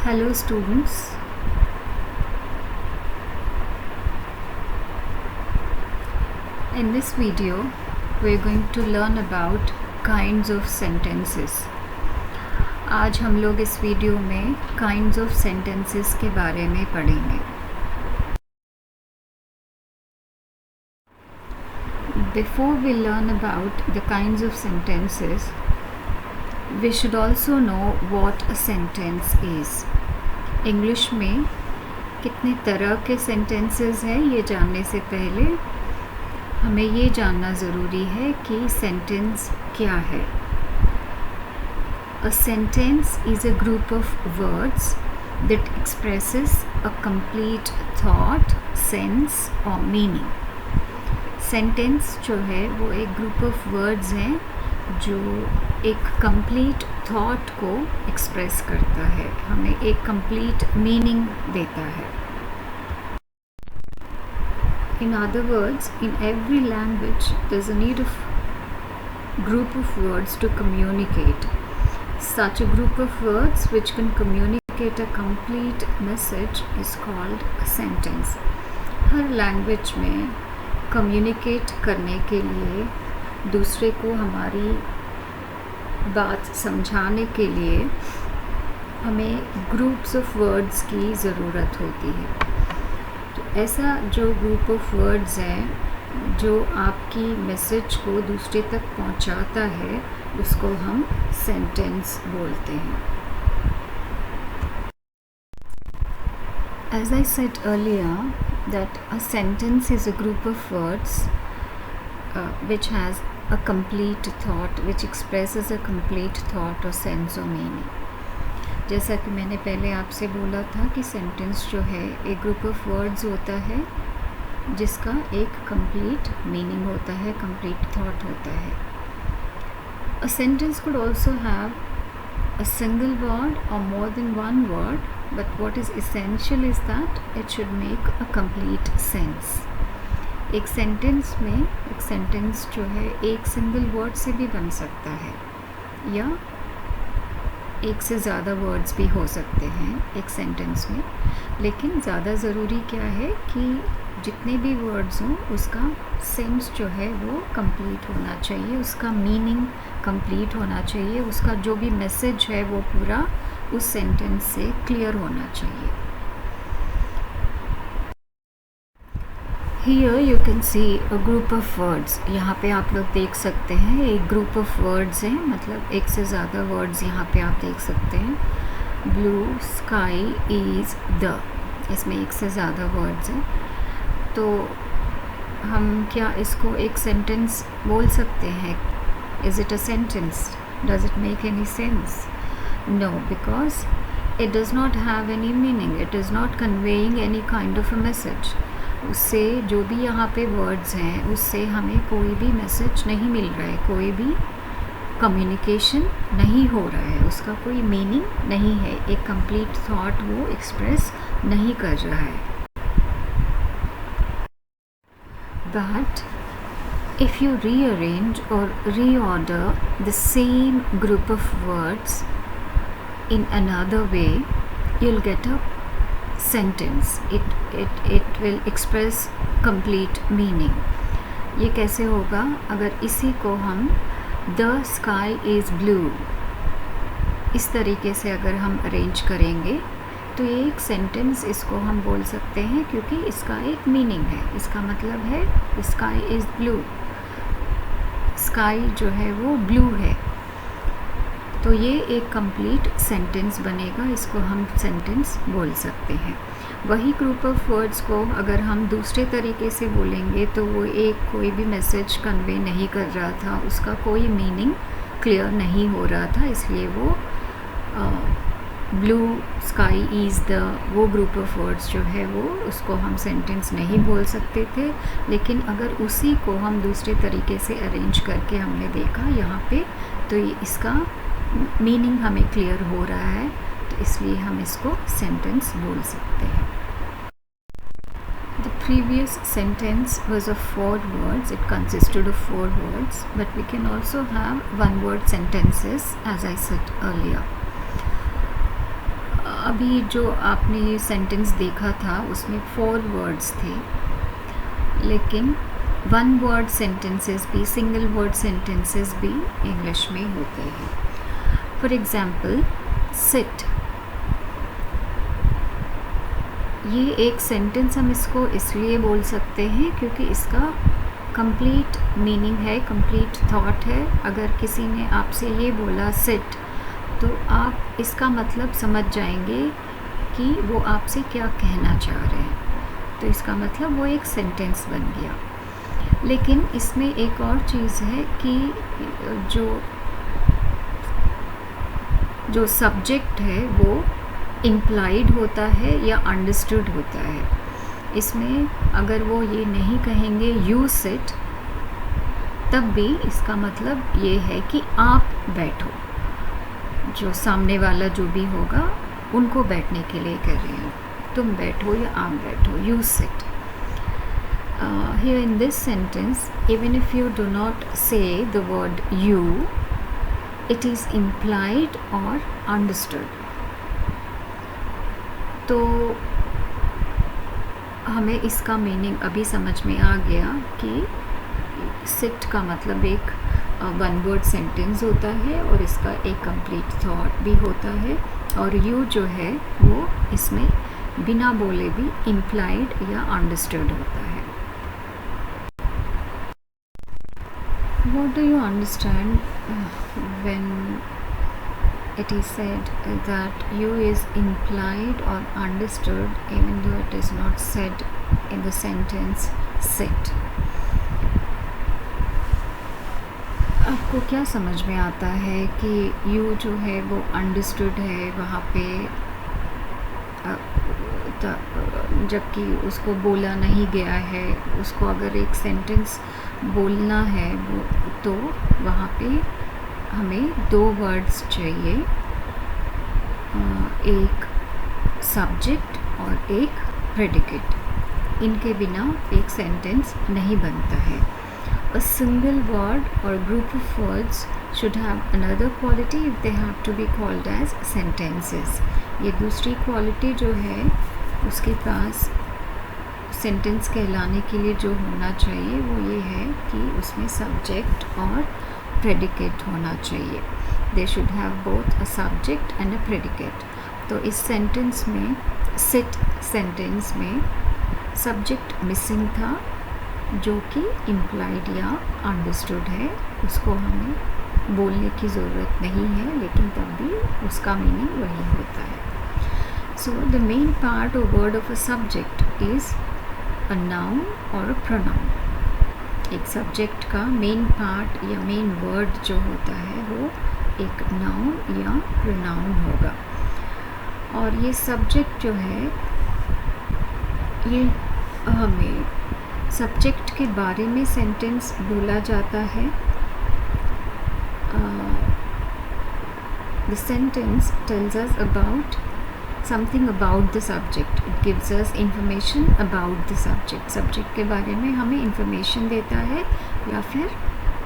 Hello students, in this video we are going to learn about kinds of sentences. आज हम लोग इस video में kinds of sentences के बारे में पढ़ेंगे. Before we learn about the kinds of sentences, we should also know what a sentence is. English में कितने तरह के सेंटेंसेस हैं ये जानने से पहले हमें ये जानना ज़रूरी है कि सेंटेंस क्या है. A sentence is a group of words that expresses a complete thought, sense or meaning. Sentence जो है वो एक ग्रुप ऑफ वर्ड्स हैं जो एक कंप्लीट थॉट को एक्सप्रेस करता है, हमें एक कंप्लीट मीनिंग देता है. In other words, in every language there is a need of group of words to communicate. Such a group of words which can communicate a complete message is called a sentence. Her language में communicate करने के लिए, दूसरे को हमारी बात समझाने के लिए हमें ग्रुप्स ऑफ वर्ड्स की ज़रूरत होती है. तो ऐसा जो ग्रुप ऑफ वर्ड्स हैं जो आपकी मैसेज को दूसरे तक पहुंचाता है उसको हम सेंटेंस बोलते हैं. As I said earlier that a sentence is a group of words which has a complete thought, which expresses a complete thought or sense or meaning. जैसा कि मैंने पहले आपसे बोला था कि सेंटेंस जो है एक ग्रुप ऑफ वर्ड्स होता है जिसका एक कंप्लीट मीनिंग होता है, कंप्लीट थॉट होता है. A sentence could also have a single word or more than one word, but what is essential is that it should make a complete sense. एक sentence में एक सेंटेंस जो है एक सिंगल वर्ड से भी बन सकता है या एक से ज़्यादा वर्ड्स भी हो सकते हैं एक सेंटेंस में, लेकिन ज़्यादा ज़रूरी क्या है कि जितने भी वर्ड्स हों उसका सेंस जो है वो कंप्लीट होना चाहिए, उसका मीनिंग कंप्लीट होना चाहिए, उसका जो भी मैसेज है वो पूरा उस सेंटेंस से क्लियर होना चाहिए. Here you can see a group of words. यहाँ पे आप लोग देख सकते हैं एक ग्रुप ऑफ वर्ड्स हैं, मतलब एक से ज़्यादा वर्ड्स यहाँ पे आप देख सकते हैं. ब्लू स्काई इज़ द, इसमें एक से ज़्यादा वर्ड्स हैं. तो हम क्या इसको एक सेंटेंस बोल सकते हैं? Is it a sentence? Does it make any sense? No, because it does not have any meaning. It is not conveying any kind of a message. उससे जो भी यहाँ पे वर्ड्स हैं उससे हमें कोई भी मैसेज नहीं मिल रहा है, कोई भी कम्युनिकेशन नहीं हो रहा है, उसका कोई मीनिंग नहीं है, एक कंप्लीट थॉट वो एक्सप्रेस नहीं कर रहा है. But if you rearrange or reorder the same group of words in another way, you'll get a sentence. It will express complete meaning. ये कैसे होगा? अगर इसी को हम the sky is blue इस तरीके से अगर हम अरेंज करेंगे तो ये एक सेंटेंस इसको हम बोल सकते हैं क्योंकि इसका एक मीनिंग है. इसका मतलब है स्काई इज़ ब्लू, स्काई जो है वो ब्लू है. तो ये एक कंप्लीट सेंटेंस बनेगा, इसको हम सेंटेंस बोल सकते हैं. वही ग्रुप ऑफ वर्ड्स को अगर हम दूसरे तरीके से बोलेंगे तो वो एक कोई भी मैसेज कन्वे नहीं कर रहा था, उसका कोई मीनिंग क्लियर नहीं हो रहा था, इसलिए वो ब्लू स्काई इज़ द वो ग्रुप ऑफ वर्ड्स जो है वो उसको हम सेंटेंस नहीं बोल सकते थे. लेकिन अगर उसी को हम दूसरे तरीके से अरेंज करके हमने देखा यहाँ पे तो ये इसका मीनिंग हमें क्लियर हो रहा है, तो इसलिए हम इसको सेंटेंस बोल सकते हैं. The previous sentence was of 4 words. It consisted of 4 words, but we can also have one word sentences as I said earlier. अभी जो आपने ये सेंटेंस देखा था उसमें 4 वर्ड्स थे, लेकिन 1 वर्ड सेंटेंसेस भी, सिंगल वर्ड सेंटेंसेस भी इंग्लिश में होते हैं. फॉर एग्जाम्पल सिट, ये एक सेंटेंस हम इसको इसलिए बोल सकते हैं क्योंकि इसका कंप्लीट मीनिंग है, कंप्लीट थॉट है. अगर किसी ने आपसे ये बोला सिट, तो आप इसका मतलब समझ जाएंगे कि वो आपसे क्या कहना चाह रहे हैं. तो इसका मतलब वो एक सेंटेंस बन गया. लेकिन इसमें एक और चीज़ है कि जो सब्जेक्ट है वो इम्प्लाइड होता है या अंडरस्टूड होता है. इसमें अगर वो ये नहीं कहेंगे यू सिट, तब भी इसका मतलब ये है कि आप बैठो. जो सामने वाला जो भी होगा उनको बैठने के लिए कह रहे हैं, तुम बैठो या आप बैठो, you sit. Here in this sentence, even if you do not say the word you, it is implied or understood. तो हमें इसका मीनिंग अभी समझ में आ गया कि सिट का मतलब एक 1 वर्ड सेंटेंस होता है और इसका एक कंप्लीट थॉट भी होता है, और यू जो है वो इसमें बिना बोले भी इम्प्लाइड या अंडरस्टूड होता है. What do you understand when it is said that you is implied or understood even though it is not said in the sentence sit? आपको क्या समझ में आता है कि you जो है वो understood है वहाँ पे, जबकि उसको बोला नहीं गया है. उसको अगर एक सेंटेंस बोलना है वो, तो वहाँ पे हमें 2 वर्ड्स चाहिए, एक सब्जेक्ट और एक प्रेडिकेट. इनके बिना एक सेंटेंस नहीं बनता है. A single word or group of words should have another quality if they have to be called as sentences. ये दूसरी क्वालिटी जो है उसके पास सेंटेंस कहलाने के लिए जो होना चाहिए वो ये है कि उसमें सब्जेक्ट और प्रेडिकेट होना चाहिए. They should have both a subject and a predicate. तो इस सेंटेंस में, सिट सेंटेंस में सब्जेक्ट मिसिंग था, जो कि इम्प्लाइड या अंडरस्टूड है. उसको हमें बोलने की ज़रूरत नहीं है, लेकिन तब भी उसका मीनिंग वही होता है. So the main part or word of a subject is a noun or a pronoun. एक सब्जेक्ट का मेन पार्ट या मेन वर्ड जो होता है वो एक नाउन या प्रोनाउन होगा. और ये सब्जेक्ट जो है ये हमें सब्जेक्ट के बारे में सेंटेंस बोला जाता है. The sentence tells us about something about the subject. It gives us information about the subject. Subject के बारे में हमें इंफॉर्मेशन देता है या फिर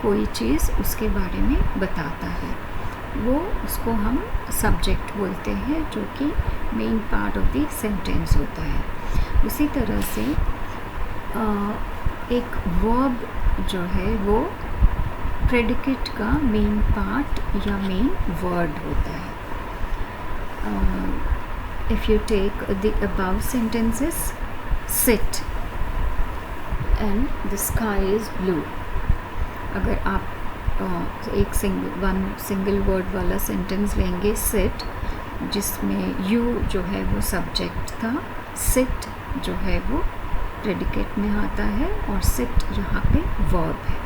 कोई चीज़ उसके बारे में बताता है, वो उसको हम सब्जेक्ट बोलते हैं, जो कि main part of the sentence होता है. उसी तरह से एक वर्ब जो है वो प्रेडिकेट का मेन पार्ट या मेन वर्ड होता है. If you take the above sentences, sit and the sky is blue. अगर आप एक सिंगल वर्ड वाला सेंटेंस लेंगे sit, जिसमें you जो है वो सब्जेक्ट था, sit जो है वो प्रेडिकेट में आता है, और sit यहाँ पे वर्ब है.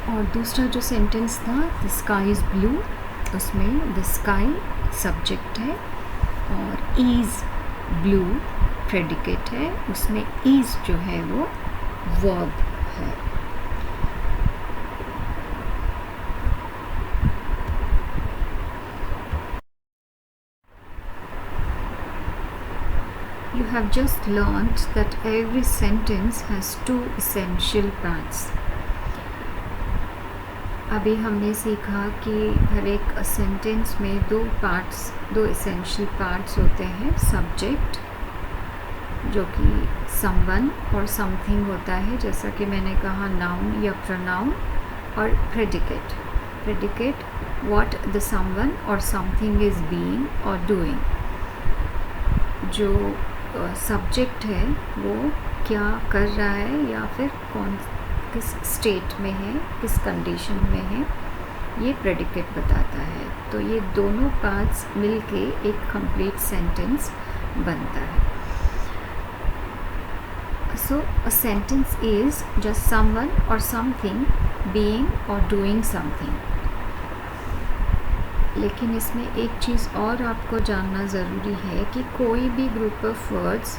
और दूसरा जो सेंटेंस था the sky is blue, उसमें the sky सब्जेक्ट है और is ब्लू प्रेडिकेट है, उसमें is जो है वो वर्ब है. You have just learnt that every sentence has 2 essential parts. अभी हमने सीखा कि हर एक सेंटेंस में दो एसेंशियल पार्ट्स होते हैं, सब्जेक्ट जो कि समवन और समथिंग होता है, जैसा कि मैंने कहा नाउन या प्रोनाउन, और प्रेडिकेट व्हाट द समवन और समथिंग इज़ बीइंग और डूइंग। जो सब्जेक्ट है वो क्या कर रहा है या फिर किस स्टेट में है, किस कंडीशन में है, ये प्रेडिकेट बताता है। तो ये दोनों पार्ट्स मिलके एक कंप्लीट सेंटेंस बनता है। So a sentence is just someone or something being or doing something. लेकिन इसमें एक चीज़ और आपको जानना ज़रूरी है कि कोई भी ग्रुप ऑफ वर्ड्स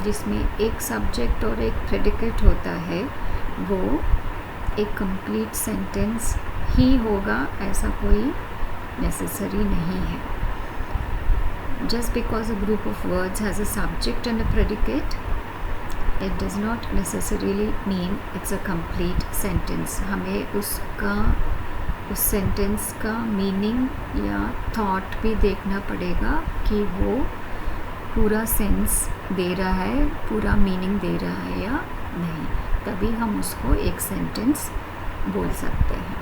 जिसमें एक सब्जेक्ट और एक प्रेडिकेट होता है वो एक कंप्लीट सेंटेंस ही होगा, ऐसा कोई नेसेसरी नहीं है। Just because a group of words has a subject and a predicate, it does not necessarily mean it's a complete sentence. हमें उस सेंटेंस का मीनिंग या थॉट भी देखना पड़ेगा कि वो पूरा सेंस दे रहा है, पूरा मीनिंग दे रहा है या नहीं, तभी हम उसको एक सेंटेंस बोल सकते हैं।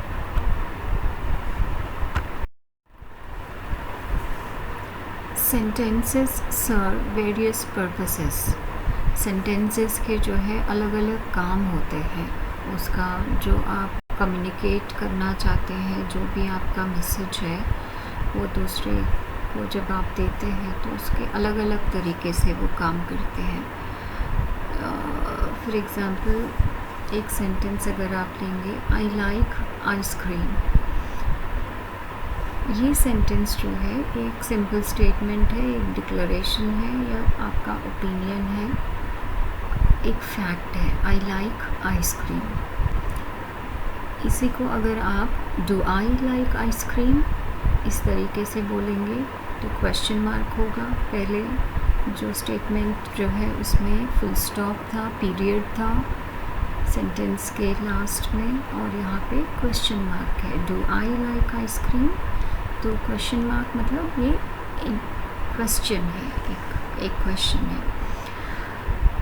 Sentences serve various purposes. Sentences के जो है अलग अलग काम होते हैं। उसका जो आप कम्युनिकेट करना चाहते हैं, जो भी आपका मैसेज है, वो दूसरे को जब आप देते हैं तो उसके अलग अलग तरीके से वो काम करते हैं। फॉर एग्ज़ाम्पल एक सेंटेंस अगर आप लेंगे, आई लाइक आइसक्रीम, ये सेंटेंस जो है एक सिंपल स्टेटमेंट है, एक डिक्लेरेशन है या आपका ओपिनियन है, एक फैक्ट है, आई लाइक आइसक्रीम। इसी को अगर आप डू आई लाइक आइसक्रीम इस तरीके से बोलेंगे तो क्वेश्चन मार्क होगा। पहले जो स्टेटमेंट जो है उसमें फुल स्टॉप था, पीरियड था सेंटेंस के लास्ट में, और यहाँ पे क्वेश्चन मार्क है, डू आई लाइक आइसक्रीम। तो क्वेश्चन मार्क मतलब ये एक क्वेश्चन है, एक क्वेश्चन है।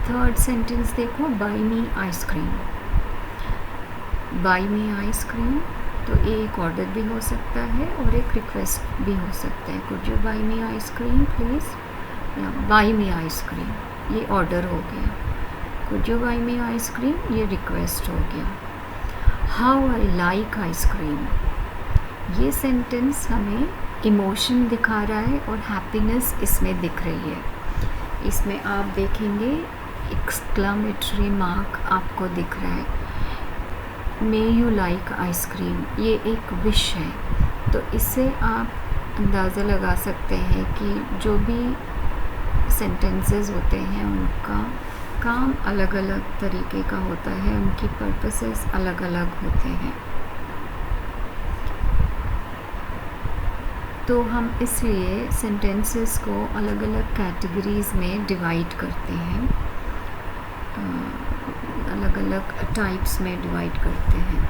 थर्ड सेंटेंस देखो, bye me ice cream. Bye me ice cream तो एक ऑर्डर भी हो सकता है और एक रिक्वेस्ट भी हो सकता है, could you buy me ice cream please, या बाय मी आइसक्रीम ये ऑर्डर हो गया, could you buy me ice cream ये रिक्वेस्ट हो गया। हाउ आई लाइक आइसक्रीम, ये सेंटेंस हमें इमोशन दिखा रहा है और हैप्पीनेस इसमें दिख रही है। इसमें आप देखेंगे एक्सक्लेमेटरी मार्क आपको दिख रहा है, मे यू लाइक आइसक्रीम, ये एक विश है। तो इससे आप अंदाज़ा लगा सकते हैं कि जो भी सेंटेंसेस होते हैं उनका काम अलग अलग तरीके का होता है, उनकी पर्पसेस अलग अलग होते हैं। तो हम इसलिए सेंटेंसेस को अलग अलग कैटेगरीज़ में डिवाइड करते हैं, अलग अलग टाइप्स में डिवाइड करते हैं।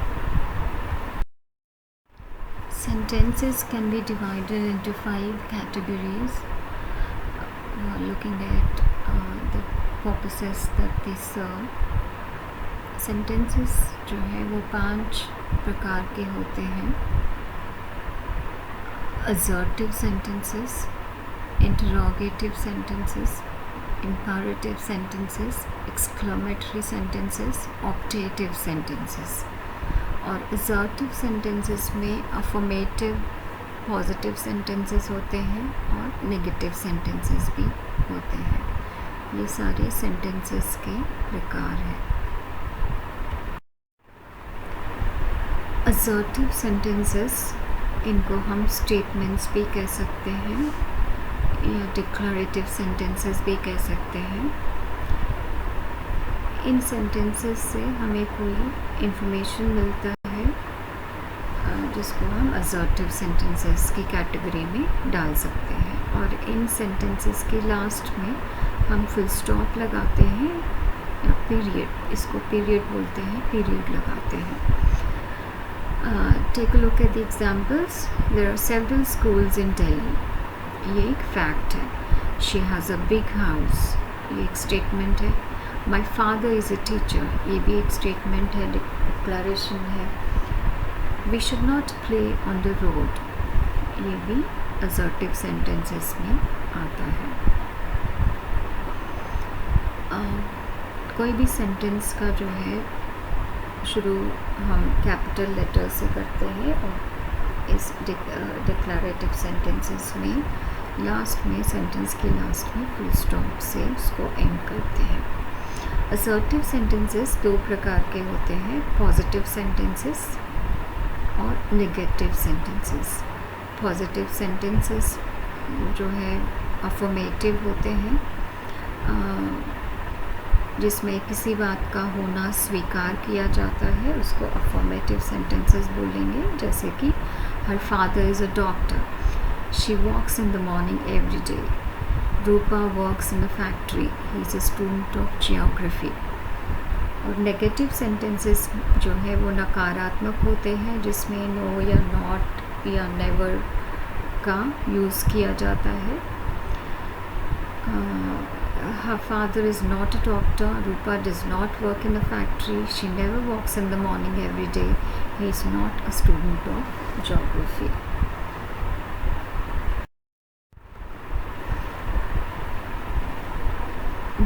Sentences can be divided into 5 categories, looking at the purposes that they serve. Sentences जो है वो 5 प्रकार के होते हैं। Assertive sentences, interrogative sentences, imperative sentences, exclamatory sentences, optative sentences। और assertive sentences में affirmative, positive sentences होते हैं और negative sentences भी होते हैं। ये सारे sentences के प्रकार हैं। assertive sentences, इनको हम statements भी कह सकते हैं या डिक्लरेटिव सेंटेंसेस भी कह सकते हैं। इन सेंटेंसेस से हमें कोई इंफॉर्मेशन मिलता है जिसको हम असर्टिव सेंटेंसेस की कैटेगरी में डाल सकते हैं, और इन सेंटेंसेस के लास्ट में हम फुल स्टॉप लगाते हैं या पीरियड, इसको पीरियड बोलते हैं, पीरियड लगाते हैं। Take a look at the examples. There are several schools in Delhi. ये एक फैक्ट है. She has a big house. ये एक स्टेटमेंट है. My father is a teacher. ये भी एक स्टेटमेंट है, डिक्लेरेशन है. We should not play on the road. ये भी assertive sentences में आता है. कोई भी सेंटेंस का जो है शुरू हम कैपिटल लेटर से करते हैं और इस डिक्लेरेटिव सेंटेंसेस में लास्ट में, सेंटेंस के लास्ट में फुल स्टॉप से उसको एंड करते हैं. असर्टिव सेंटेंसेस दो प्रकार के होते हैं, पॉजिटिव सेंटेंसेस और नेगेटिव सेंटेंसेस. पॉजिटिव सेंटेंसेस जो है अफर्मेटिव होते हैं, जिसमें किसी बात का होना स्वीकार किया जाता है, उसको अफर्मेटिव सेंटेंसेस बोलेंगे. जैसे कि her father is a doctor. She walks in the morning every day. Rupa works in a factory. He is a student of geography. और नेगेटिव सेंटेंसेस जो है वो नकारात्मक होते हैं, जिसमें नो या नॉट या नेवर का यूज़ किया जाता है. Her father is not a doctor. Rupa does not work in a factory. She never walks in the morning every day. He is not a student of geography.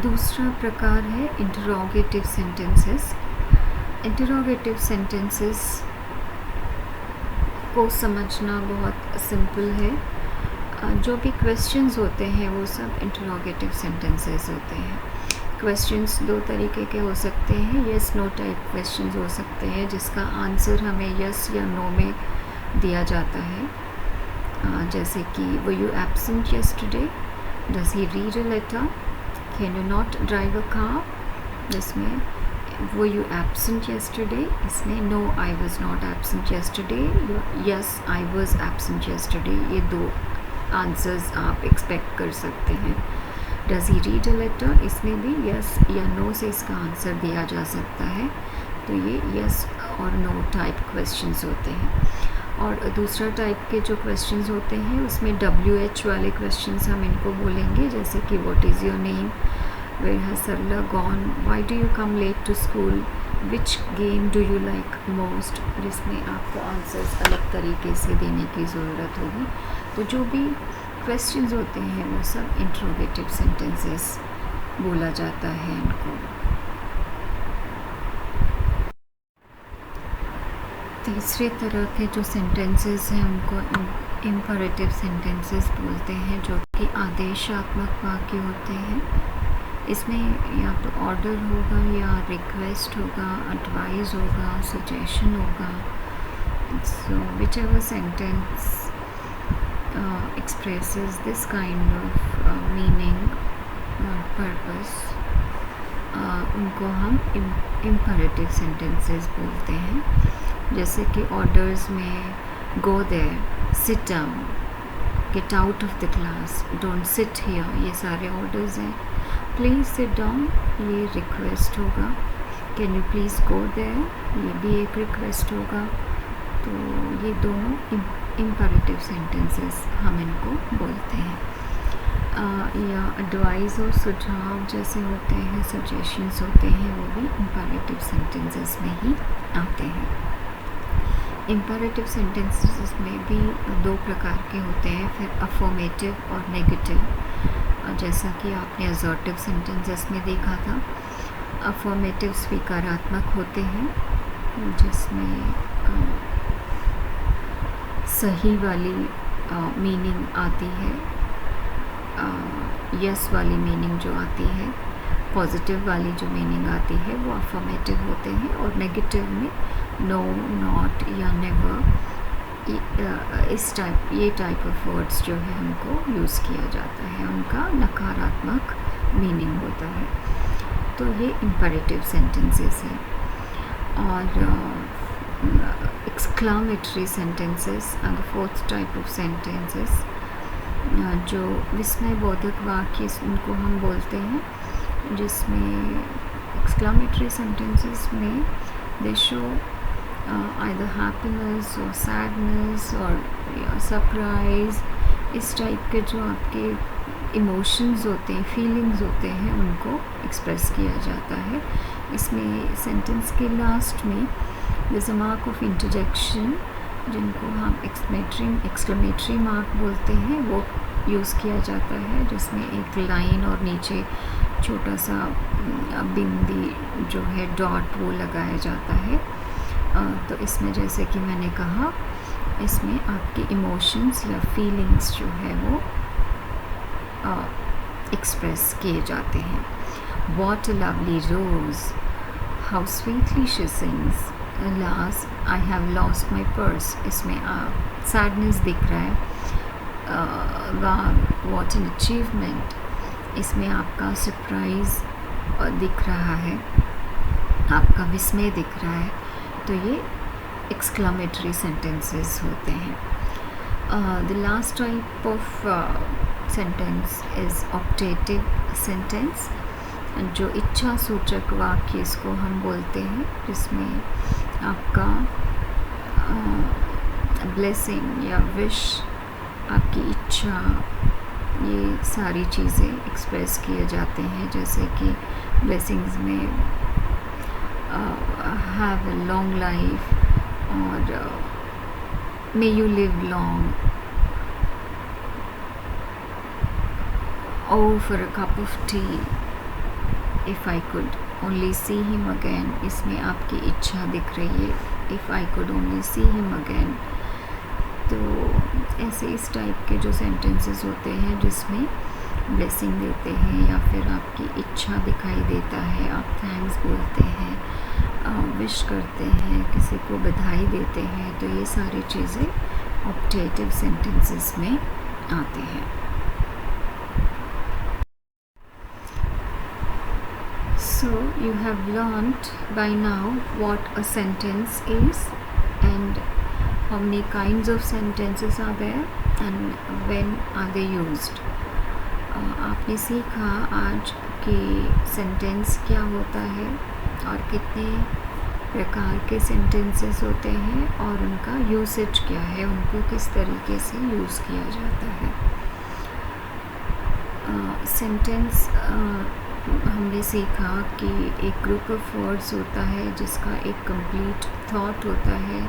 दूसरा प्रकार है interrogative sentences. Interrogative sentences को समझना बहुत simple है. जो भी questions होते हैं वो सब इंटरोगेटिव सेंटेंसेस होते हैं. क्वेश्चंस दो तरीके के हो सकते हैं. येस नो टाइप क्वेश्चंस हो सकते हैं जिसका आंसर हमें यस या नो में दिया जाता है. जैसे कि were you absent yesterday. Does he read a letter. Can you not drive a car. जिसमें वर यू एब्सेंट यस्टरडे, इसमें no I was not absent yesterday, yes I was absent yesterday. ये दो आंसर्स आप expect कर सकते हैं. Does he read a letter, इसमें भी यस या नो से इसका आंसर दिया जा सकता है. तो ये यस और नो टाइप क्वेश्चंस होते हैं. और दूसरा टाइप के जो क्वेश्चंस होते हैं उसमें WH वाले क्वेश्चंस हम इनको बोलेंगे. जैसे कि what is your name, where has Sarla gone, why do you come late to school, which game do you like most. जिसमें आपको आंसर्स अलग तरीके से देने की ज़रूरत होगी. तो जो भी क्वेश्चंस होते हैं वो सब इंट्रोगेटिव सेंटेंसेस बोला जाता है इनको. तीसरे तरह के जो सेंटेंसेस हैं उनको इम्परेटिव सेंटेंसेस बोलते हैं, जो कि आदेशात्मक वाक्य होते हैं. इसमें या तो ऑर्डर होगा या रिक्वेस्ट होगा, एडवाइस होगा, सजेशन होगा. So whichever sentence expresses this kind of meaning or purpose, उनको हम imperative sentences बोलते हैं. जैसे कि orders में go there, sit down, get out of the class, don't sit here, ये सारे orders हैं. please sit down, ये request होगा. can you please go there, ये भी एक request होगा. तो ये दोनों इम्परेटिव सेंटेंसेस हम इनको बोलते हैं. या एडवाइस और सुझाव जैसे होते हैं, सजेशंस होते हैं, वो भी इम्परेटिव सेंटेंसेस में ही आते हैं. इम्परेटिव सेंटेंसेस में भी दो प्रकार के होते हैं, फिर अफर्मेटिव और नेगेटिव. जैसा कि आपने असर्टिव सेंटेंसेस में देखा था, अफर्मेटिव स्वीकारात्मक होते हैं, जिसमें सही वाली मीनिंग आती है, यस वाली मीनिंग जो आती है, पॉजिटिव वाली जो मीनिंग आती है वो अफर्मेटिव होते हैं. और नेगेटिव में नो, नॉट या नेवर, ये टाइप ऑफ वर्ड्स जो है हमको यूज़ किया जाता है, उनका नकारात्मक मीनिंग होता है. तो ये इम्परेटिव सेंटेंसेस हैं. और exclamatory sentences and the fourth type of sentences, जो विस्मय बोधक वाक्य उनको हम बोलते हैं, जिसमें एक्सक्लामेटरी सेंटेंसेस में दे शो आइदर हैप्पीनेस और सैडनेस और सरप्राइज, इस टाइप के जो आपके इमोशंस होते हैं, फीलिंग्स होते हैं, उनको एक्सप्रेस किया जाता है। इसमें सेंटेंस के लास्ट में दिस मार्क ऑफ इंटरजेक्शन, जिनको हम एक्सक्लेमेटरी मार्क बोलते हैं, वो यूज़ किया जाता है, जिसमें एक लाइन और नीचे छोटा सा बिंदी जो है डॉट वो लगाया जाता है। तो इसमें जैसे कि मैंने कहा, इसमें आपके इमोशंस या फीलिंग्स जो है वो एक्सप्रेस किए जाते हैं। What a lovely rose, how sweetly she sings, alas I have lost my purse, इसमें सैडनेस दिख रहा है। What an achievement, इसमें आपका सरप्राइज दिख रहा है, आपका विस्मय दिख रहा है। तो ये एक्सक्लेमेटरी सेंटेंसेस होते हैं। The last type of sentence is optative sentence, जो इच्छा सूचक वाक्य इसको हम बोलते हैं, जिसमें आपका ब्लेसिंग या विश, आपकी इच्छा, ये सारी चीज़ें एक्सप्रेस किए जाते हैं। जैसे कि ब्लेसिंग्स में हैव अ लॉन्ग लाइफ और may you live long, oh for a cup of tea if I could only see him again, इसमें आपकी इच्छा दिख रही है, if I could only see him again। तो ऐसे इस टाइप के जो सेंटेंसेस होते हैं जिसमें ब्लेसिंग देते हैं या फिर आपकी इच्छा दिखाई देता है, आप थैंक्स बोलते हैं, विश करते हैं, किसी को बधाई देते हैं, तो ये सारी चीज़ें ऑप्टेटिव सेंटेंसेस में आते हैं। So you have learnt by now what a sentence is and how many kinds of sentences are there and when are they used। आपने सीखा आज कि सेंटेंस क्या होता है और कितने प्रकार के सेंटेंसेस होते हैं और उनका यूसेज क्या है, उनको किस तरीके से यूज़ किया जाता है। सेंटेंस हमने सीखा कि एक ग्रुप ऑफ वर्ड्स होता है जिसका एक कंप्लीट थॉट होता है,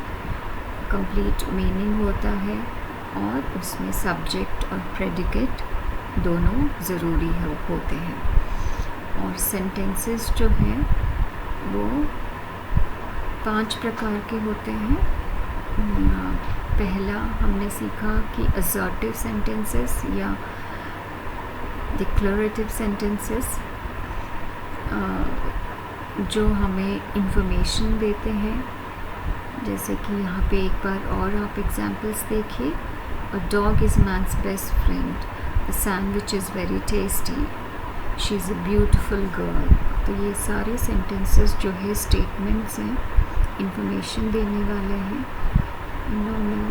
कंप्लीट मीनिंग होता है, और उसमें सब्जेक्ट और प्रेडिकेट दोनों ज़रूरी होते हैं। और सेंटेंसेस जो हैं वो 5 प्रकार के होते हैं। पहला हमने सीखा कि असर्टिव सेंटेंसेस या डिक्लेरेटिव सेंटेंसेस, जो हमें इंफॉर्मेशन देते हैं। जैसे कि यहाँ पे एक बार और आप एग्जांपल्स देखिए, a dog is man's best friend, the sandwich is very tasty, she is a beautiful girl. तो ये सारे सेंटेंसेस जो है स्टेटमेंट्स हैं, इंफॉर्मेशन देने वाले हैं, नॉर्मल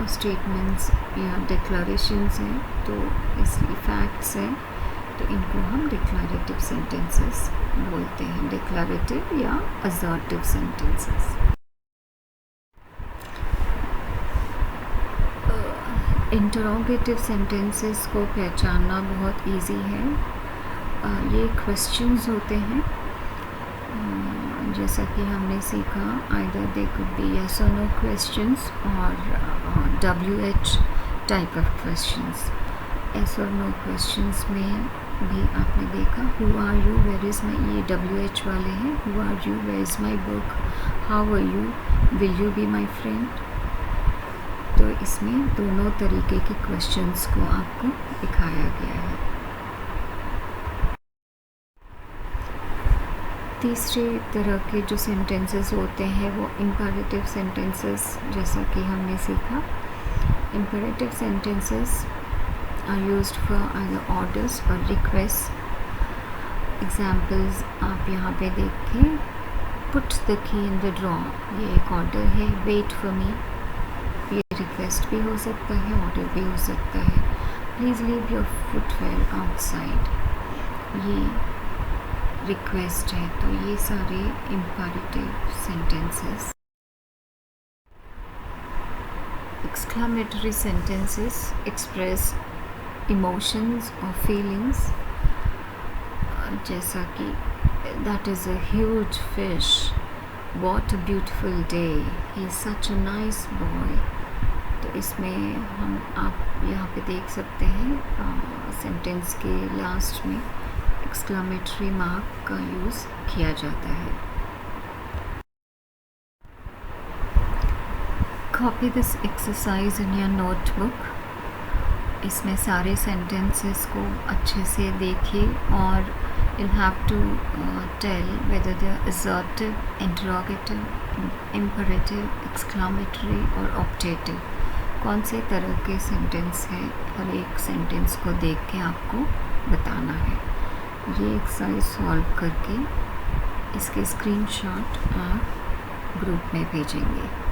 स्टेटमेंट्स या डिक्लेरेशंस हैं, तो इसलिए फैक्ट्स हैं, तो इनको हम डिक्लेरेटिव सेंटेंसेस बोलते हैं, डिक्लेरेटिव या असर्टिव सेंटेंसेस। इंटरोगेटिव सेंटेंसेस को पहचानना बहुत इजी है। ये क्वेश्चंस होते हैं, जैसा कि हमने सीखा, either they could be yes और नो क्वेश्चंस और WH type of questions. Yes और नो क्वेश्चंस में भी आपने देखा, who are you, where is my, ये WH वाले हैं, who are you, where is my book, how are you, will you be my friend. तो इसमें दोनों तरीके के क्वेश्चंस को आपको दिखाया गया है। तीसरे तरह के जो सेंटेंसेस होते हैं वो इम्पेरेटिव सेंटेंसेस, जैसा कि हमने सीखा। Imperative sentences are used for either orders or requests। Examples आप यहाँ पे देखें, put the key in the drawer, ये एक ऑर्डर है, wait for me, ये रिक्वेस्ट भी हो सकता है, ऑर्डर भी हो सकता है। Please leave your footwear outside, ये रिक्वेस्ट है, तो ये सारे imperative sentences. Exclamatory sentences express emotions और फीलिंग्स, जैसा कि that is a huge fish, what a beautiful day, he is such a nice boy. तो इसमें आप यहाँ पे देख सकते हैं सेंटेंस के लास्ट में एक्सक्लामेटरी मार्क का यूज़ किया जाता है। Copy this exercise in your notebook. इसमें सारे सेंटेंसेस को अच्छे से देखिए और you'll have to tell whether they're assertive, interrogative, imperative, exclamatory और optative, कौन से तरह के सेंटेंस है। हर एक सेंटेंस को देख के आपको बताना है। ये एक्सरसाइज सॉल्व करके इसके स्क्रीनशॉट आप ग्रुप में भेजेंगे।